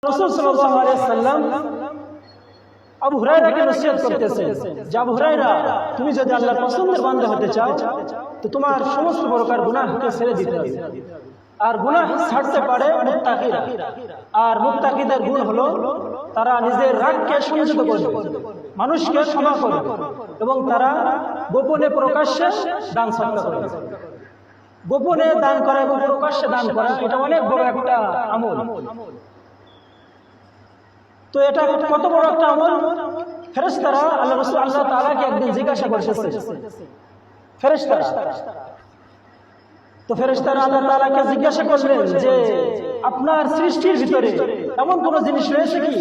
রাসূল সাল্লাল্লাহু আলাইহি ওয়াসাল্লাম আবু হুরায়রাকে নসিহত করতেছেন যে আবু হুরায়রা, তুমি যদি আল্লাহর পছন্দের বান্দা হতে চাও তো তোমার সমস্ত প্রকার গুনাহকে ছেড়ে দিতে হবে। আর গুনাহ ছাড়তে পারে মুত্তাকিরা। আর মুত্তাকিদের গুণ হলো তারা নিজের রাগকে সংযত করবে, মানুষকে ক্ষমা করবে এবং তারা গোপনে প্রকাশ্যে দান সাদকা করবে। গোপনে দান করা এবং প্রকাশ্যে দান করা এটা অনেক বড় একটা আমল। তো এটা কত বড় একটা আমল। ফেরেশতারা আল্লাহ রাসূল আল্লাহ তাআলাকে একদিন জিজ্ঞাসা করতেছে, ফেরেশতারা আল্লাহ তাআলাকে জিজ্ঞাসা করলেন যে আপনার সৃষ্টির ভিতরে এমন কোন জিনিস রয়েছে কি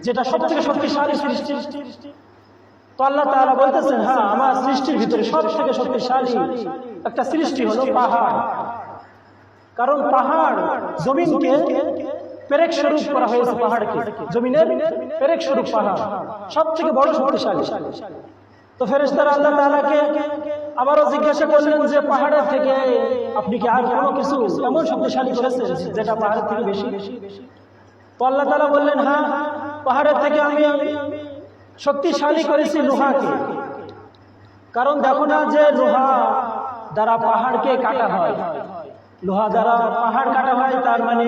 যেটা সবথেকে শক্তিশালী সৃষ্টি? তো আল্লাহ তাআলা বলতেছেন, হ্যাঁ, আমার সৃষ্টির ভিতরে সবথেকে শক্তিশালী একটা সৃষ্টি হলো পাহাড়। কারণ পাহাড় জমিনকে পেরেক স্বরূপ করা হয়েছে, পাহাড়কে জমিনের পেরেক স্বরূপ পাহাড় সবথেকে বড় শক্তিশালী। তো ফেরেশতারা আল্লাহ তাআলাকে আবারও জিজ্ঞাসা করলেন যে পাহাড়ের থেকে আপনি কি আর কোনো কিছু এমন শক্তিশালী করেছেন যেটা পাহাড়ের থেকে বেশি? তো আল্লাহ তাআলা বললেন, হ্যাঁ, পাহাড়ের থেকে আমি শক্তিশালী করেছি লোহাকে। কারণ দেখো না যে লোহা দ্বারা পাহাড়কে কাটা হয়, লোহা দ্বারা পাহাড় কাটা হয়, তার মানে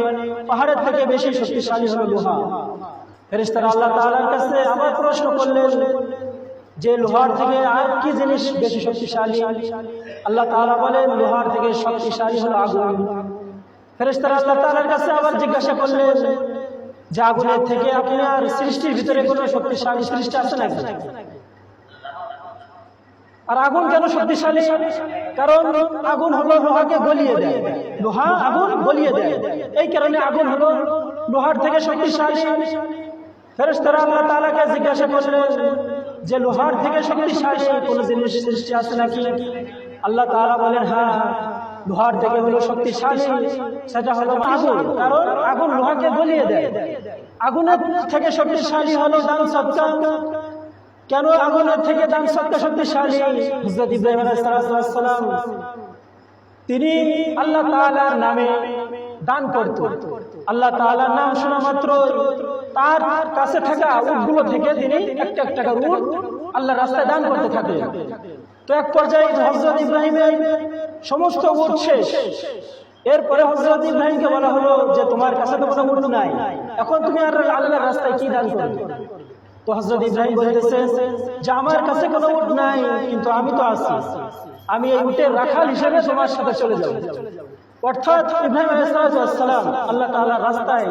পাহাড়ের থেকে বেশি শক্তিশালী হলো লোহা। ফেরেশতারা আল্লাহ তাআলার কাছে আবার প্রশ্ন করলেন যে লোহার থেকে আর কি জিনিস বেশি শক্তিশালী? আল্লাহ তাআলা বলেন, লোহার থেকে শক্তিশালী হলো আগুন। ফেরেশতারা আল্লাহ তাআলার কাছে আবার জিজ্ঞাসা করলেন যে আগুনের থেকে আপনার সৃষ্টির ভিতরে কোনো শক্তিশালী সৃষ্টি আছে নাকি? আর আগুন কেন শক্তিশালী? কারণ আগুন হলো লোহাকে গলিয়ে দেয়, লোহা আগুন গলিয়ে দেয়, এই কারণে আগুন হলো লোহার থেকে শক্তিশালী। ফেরেশতারা আল্লাহ তাআলাকে জিজ্ঞাসা করলেন যে লোহার থেকে শক্তিশালী কোন জিনিস সৃষ্টি আছে নাকি? আল্লাহ তাআলা বলেন, হ্যাঁ, লোহার থেকে হলো শক্তিশালী, সেটা হলো আগুন। কারণ আগুন লোহাকে গলিয়ে দেয়। আগুনের থেকে শক্তিশালী হলো দান সাদকা। কেন আগুনের থেকে দান সাদকা শক্তিশালী? হযরত ইব্রাহিম আলাইহিস সালাম তিনি আল্লাহ তাআলার নামে দান করতেন। আল্লাহ তাআলার নাম শোনা মাত্র তার কাছে থাকা উটগুলো থেকে তিনি একটা একটা করে উট আল্লাহর রাস্তায় দান করতে থাকেন। তো এক পর্যায়ে হযরত ইব্রাহিমের সমস্ত উট শেষ। এরপরে হযরত ইব্রাহিমকে বলা হলো যে তোমার কাছে তো কোনো উট নাই, এখন তুমি আর আল্লাহর রাস্তায় কি দান করবে? তো হযরত ইব্রাহিম বলতেছেন যে আমার কাছে কোনো উট নাই, কিন্তু আমি তো আছি, আমি এই উটের রাখাল হিসেবে তোমার সাথে চলে যাব। অর্থাৎ ইব্রাহিম আলাইহিস সালাম আল্লাহ তাআলার রাস্তায়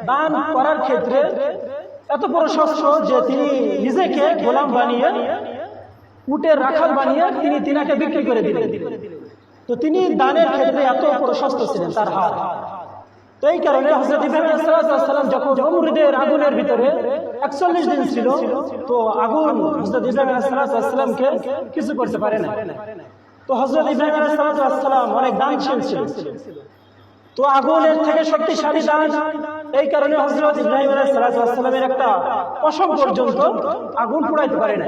দান করার ক্ষেত্রে এত প্রশস্ত যে তিনি নিজেকে গোলাম বানিয়ে উটের রাখাল বানিয়ে তিনি তিনাকে বিক্রি করে দিলেন। তো তিনি দানের ক্ষেত্রে এত প্রশস্ত ছিলেন তার হাত। তো এই কারণে হযরত ইব্রাহিম আলাইহিস সালাম যখন নমরুদের আগুনের ভিতরে 41 দিন ছিল, তো আগুন হযরত ইব্রাহিম আলাইহিস সালামকে কিছু করতে পারে না। তো হযরত ইব্রাহিম আলাইহিস সালাম অনেক দানশীল ছিলেন। তো আগুনের থেকে শক্তিশালী দান, এই কারণে হযরত ইব্রাহিম আলাইহিস সালামের একটা পশম পর্যন্ত আগুন পোড়াইতে পারে না।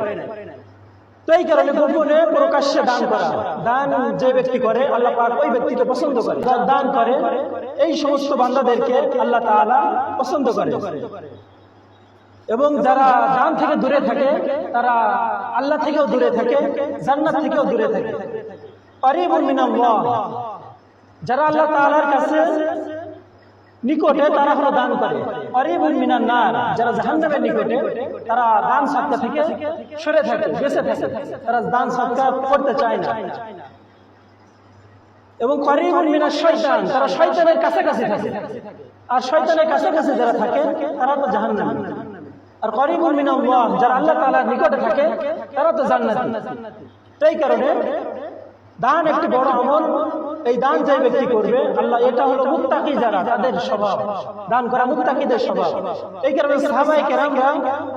তো এই কারণে গোপনে প্রকাশ্যে দান করা, দান যে ব্যক্তি করে আল্লাহ পাক ওই ব্যক্তিকে পছন্দ করে। যারা দান করে এই সমস্ত বান্দাদেরকে আল্লাহ তাআলা পছন্দ করে। এবং যারা দান থেকে দূরে থাকে তারা আল্লাহ থেকেও দূরে থাকে, জান্নাত থেকেও দূরে থাকে। করিবুন মিনাল্লাহ, যারা আল্লাহ তাআলার কাছে নিকটে তারা হলো দান করে। করিবুন মিনান নার, যারা জাহান্নামের নিকটে তারা দান সাদকা থেকে সরে থাকে, বেঁচে থাকে, তারা দান সাদকা করতে চায় না। এবং করিবুন মিনাশ শয়তান, তারা শয়তানের কাছাকাছি থাকে। আর শয়তানের কাছাকাছি যারা থাকে তারা তো জাহান্নামী। আর করিবুন মিনাল্লাহ, যারা আল্লাহ তাআলার নিকটে থাকে তারা তো জান্নাতি। এই কারণে দান একটি বড় আমল। এই দান যে ব্যক্তি করবে আল্লাহ, এটা হলো মুত্তাকি যারা, তাদের স্বভাব দান করা, মুত্তাকিদের স্বভাব। এই কারণে সাহাবায়ে কেরামরা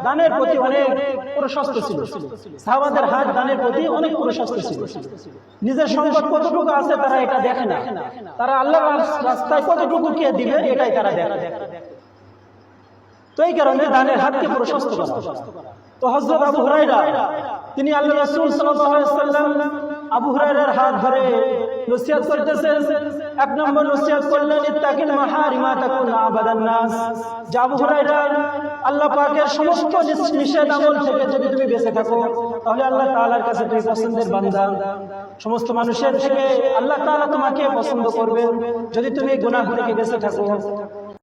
দানের প্রতি অনেক প্রশস্ত ছিল। সাহাবাদের হাত দানের প্রতি অনেক প্রশস্ত ছিল। নিজের সম্পদ কতটুকু আছে তারা এটা দেখে না, তারা আল্লাহর রাস্তায় কতটুকু কে দিবে এটাই তারা দেখে। তো এই কারণে দানের হাতকে প্রশস্ত করা। তো হযরত আবু হুরায়রা তিনি আল্লাহ রাসূল সাল্লাল্লাহু আলাইহি ওয়াসাল্লাম আবু হুরায়রার হাত ধরে নসিহত করতেছেন। এক নম্বর নসিহত করলেন ইত্তাকিল মাহারিমা তাকুন আবাদান নাস। যে আবু হুরায়রা, আল্লাহ পাকের সমস্ত নিষেধ আমল থেকে যদি তুমি বেঁচে থাকো তাহলে আল্লাহ তাআলার কাছে তুমি পছন্দের বান্দা। সমস্ত মানুষের থেকে আল্লাহ তাআলা তোমাকে পছন্দ করবেন যদি তুমি গুনাহ থেকে বেঁচে থাকো।